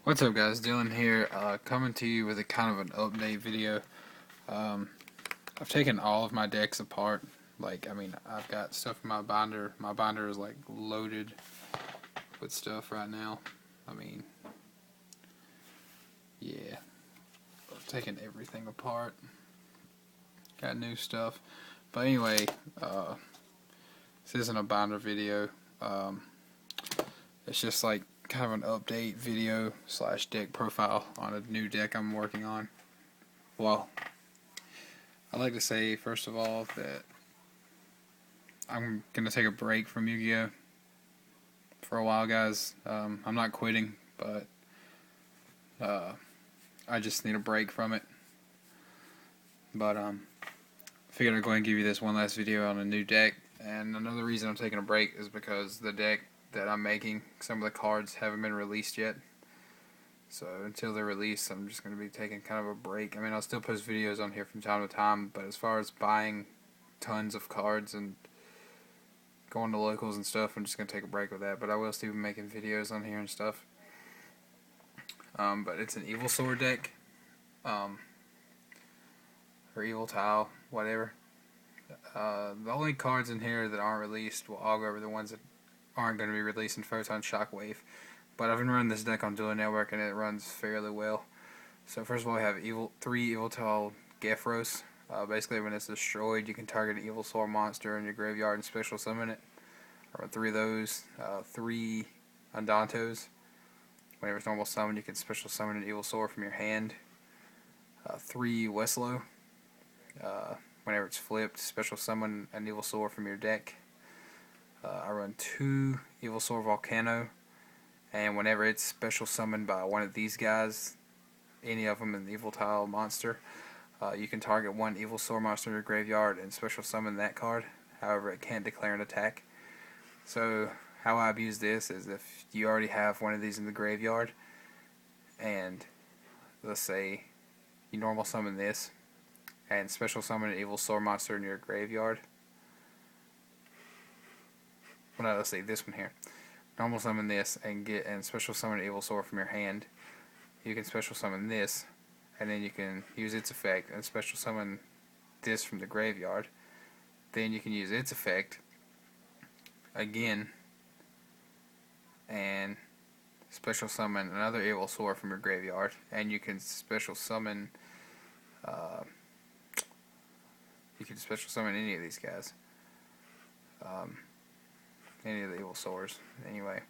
What's up guys, Dylan here, coming to you with a kind of an update video. I've taken all of my decks apart. I've got stuff in my binder. My binder is like loaded with stuff right now. Yeah, I've taken everything apart. Got new stuff. But anyway, this isn't a binder video. It's just like kind of an update video slash deck profile on a new deck I'm working on. Well, I'd like to say first of all that I'm gonna take a break from Yu-Gi-Oh for a while, guys. I'm not quitting, but I just need a break from it. But I figured I'd go ahead and give you this one last video on a new deck. And another reason I'm taking a break is because the deck that I'm making, some of the cards haven't been released yet. So until they're released, I'm just going to be taking kind of a break. I'll still post videos on here from time to time, but as far as buying tons of cards and going to locals and stuff, I'm just going to take a break with that. But I will still be making videos on here and stuff. But it's an Evolsaur deck, or Evil Tile, whatever. The only cards in here that aren't released, well, I'll go over the ones that aren't going to be released in Photon Shockwave. But I've been running this deck on Dual Network and it runs fairly well. So first of all, I have three Evoltile Gefros. Basically, when it's destroyed, you can target an Evolsaur monster in your graveyard and special summon it. I run three of those. Three Undantos. Whenever it's normal summon, you can special summon an Evolsaur from your hand. Three Weslow. Whenever it's flipped, special summon an Evolsaur from your deck. I run two Evolsaur Volcano, and whenever it's special summoned by one of these guys, any of them an Evoltile monster, you can target one Evolsaur monster in your graveyard and special summon that card. However, it can't declare an attack. So how I abuse this is if you already have one of these in the graveyard, and let's say you normal summon this and special summon an Evolsaur monster in your graveyard. Well, no, let's see this one here. Normal summon this and special summon an Evolsaur from your hand. You can special summon this, and then you can use its effect and special summon this from the graveyard. Then you can use its effect again and special summon another Evolsaur from your graveyard, and you can special summon any of these guys. Any of the Evolsaurs. Anyway,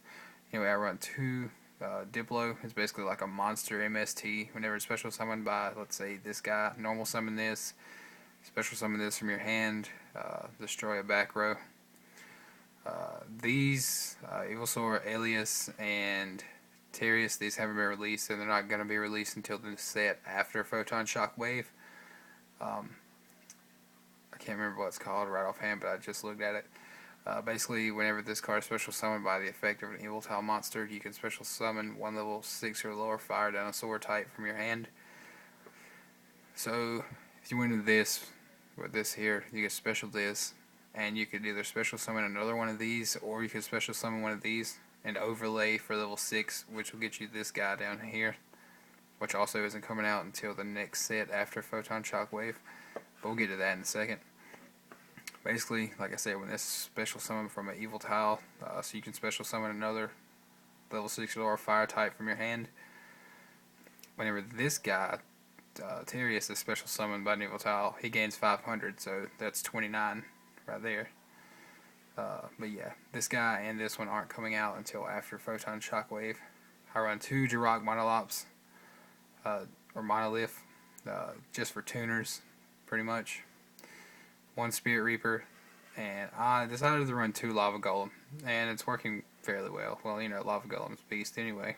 I run two Diplo. It's basically like a monster MST. Whenever it's special summoned by, let's say, this guy, normal summon this, special summon this from your hand, destroy a back row. These Evolsaur, Alias, and Terius, these haven't been released, and they're not going to be released until the set after Photon Shockwave. I can't remember what it's called right offhand, but I just looked at it. Basically, whenever this card is special summoned by the effect of an Evoltile monster, you can special summon one level 6 or lower fire dinosaur type from your hand. So, if you went into this, with this here, you get special this, and you could either special summon another one of these, or you could special summon one of these and overlay for level 6, which will get you this guy down here, which also isn't coming out until the next set after Photon Shockwave. But we'll get to that in a second. Basically, like I said, when this special summon from an Evoltile, so you can special summon another level 6 or lower fire type from your hand. Whenever this guy, Terius, is special summoned by an Evoltile, he gains 500, so that's 29 right there. But yeah, this guy and this one aren't coming out until after Photon Shockwave. I run two Jirok Monolops, or Monolith, just for tuners, pretty much. One Spirit Reaper, and I decided to run two Lava Golem, and it's working fairly well. Well, Lava Golem's beast anyway.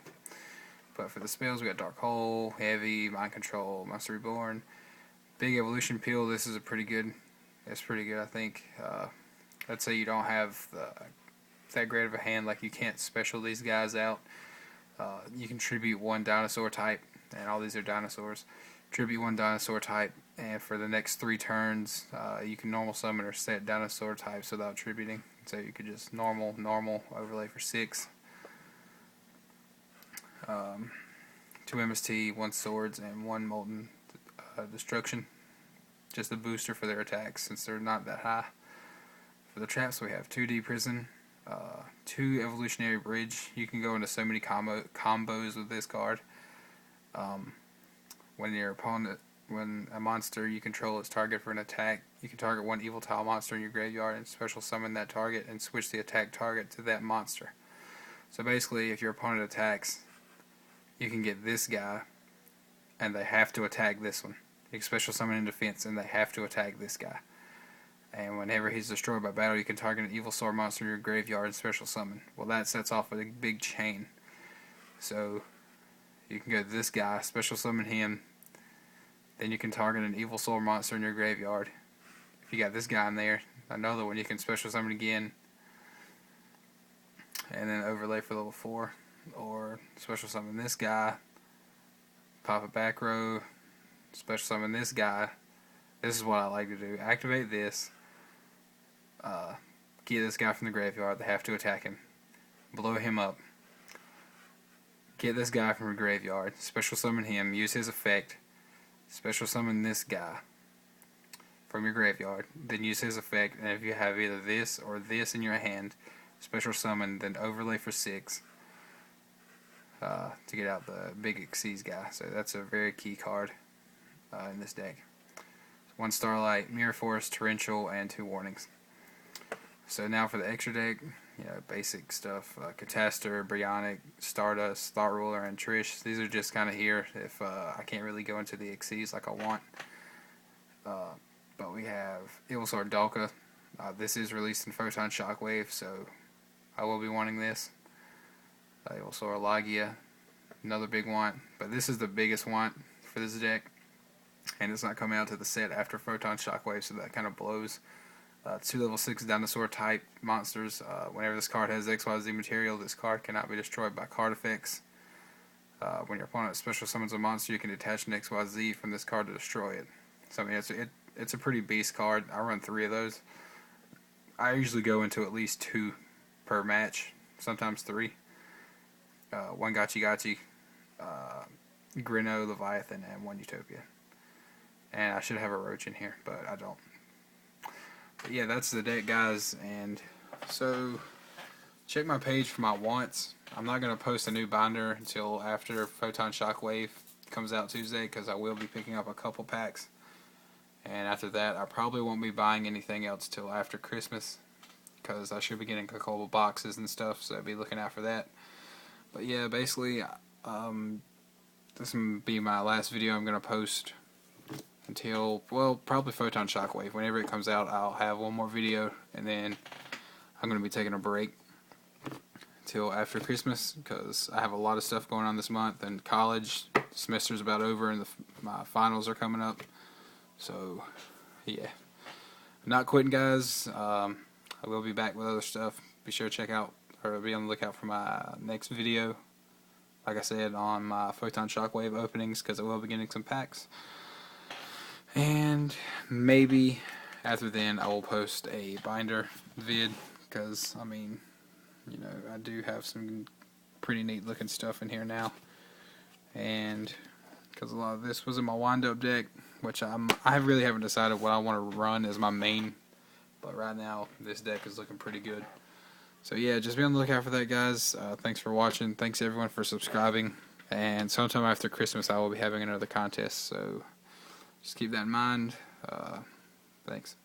But for the spells, we got Dark Hole, Heavy, Mind Control, Monster Reborn, Big Evolution Peel. This is pretty good, I think. Let's say you don't have that great of a hand, like you can't special these guys out. You can tribute one dinosaur type, and all these are dinosaurs. Tribute one dinosaur type, and for the next 3 turns, you can normal summon or set dinosaur types without tributing. So you could just normal, overlay for 6. 2 MST, 1 Swords, and 1 Molten Destruction. Just a booster for their attacks since they're not that high. For the traps, we have 2D Prison, 2 Evolutionary Bridge. You can go into so many combos with this card. When a monster you control is target for an attack, you can target 1 evil tile monster in your graveyard and special summon that target and switch the attack target to that monster. So basically, if your opponent attacks, you can get this guy, and they have to attack this one. You can special summon in defense, and they have to attack this guy. And whenever he's destroyed by battle, you can target an Evolsaur monster in your graveyard and special summon. Well, that sets off a big chain. So you can go to this guy, special summon him, then you can target an Evolsaur monster in your graveyard. If you got this guy in there, another one you can special summon again, and then overlay for level 4, or special summon this guy, pop a back row, special summon this guy. This is what I like to do. Activate this, get this guy from the graveyard, they have to attack him, blow him up, get this guy from the graveyard, special summon him, use his effect, special summon this guy from your graveyard, then use his effect, and if you have either this or this in your hand, special summon, then overlay for 6 to get out the big Xyz guy. So that's a very key card in this deck. 1 Starlight, Mirror Force, Torrential, and 2 Warnings. So now for the extra deck, basic stuff. Catastor, Brionic, Stardust, Thought Ruler, and Trish. These are just kind of here if I can't really go into the Xyz like I want. But we have Evolsaur Dalka. This is released in Photon Shockwave, so I will be wanting this. Evolsaur Lagia, another big want, but this is the biggest want for this deck, and it's not coming out to the set after Photon Shockwave, so that kind of blows. 2 level 6 dinosaur type monsters. Whenever this card has XYZ material, this card cannot be destroyed by card effects. When your opponent special summons a monster, you can detach an XYZ from this card to destroy it. So I mean, it's a pretty beast card. I run 3 of those. I usually go into at least 2 per match, sometimes 3. 1 Gachi, Grino, Leviathan, and 1 Utopia. And I should have a Roach in here, but I don't. But yeah, that's the deck, guys. And so check my page for my wants. I'm not going to post a new binder until after Photon Shockwave comes out Tuesday, because I will be picking up a couple packs. And after that, I probably won't be buying anything else till after Christmas, because I should be getting a couple boxes and stuff, so I'll be looking out for that. But yeah, basically, this will be my last video I'm going to post until, well, probably Photon Shockwave. Whenever it comes out, I'll have one more video, and then I'm going to be taking a break till after Christmas, because I have a lot of stuff going on this month, and college semester's about over, and my finals are coming up. So, yeah. I'm not quitting, guys. I will be back with other stuff. Be sure to check out, or be on the lookout for my next video. Like I said, on my Photon Shockwave openings, because I will be getting some packs. And maybe after then I will post a binder vid, because, I mean, I do have some pretty neat looking stuff in here now. And because a lot of this was in my wind-up deck, which I really haven't decided what I want to run as my main, but right now this deck is looking pretty good. So yeah, just be on the lookout for that, guys. Thanks for watching. Thanks everyone for subscribing. And sometime after Christmas I will be having another contest, so just keep that in mind. Thanks.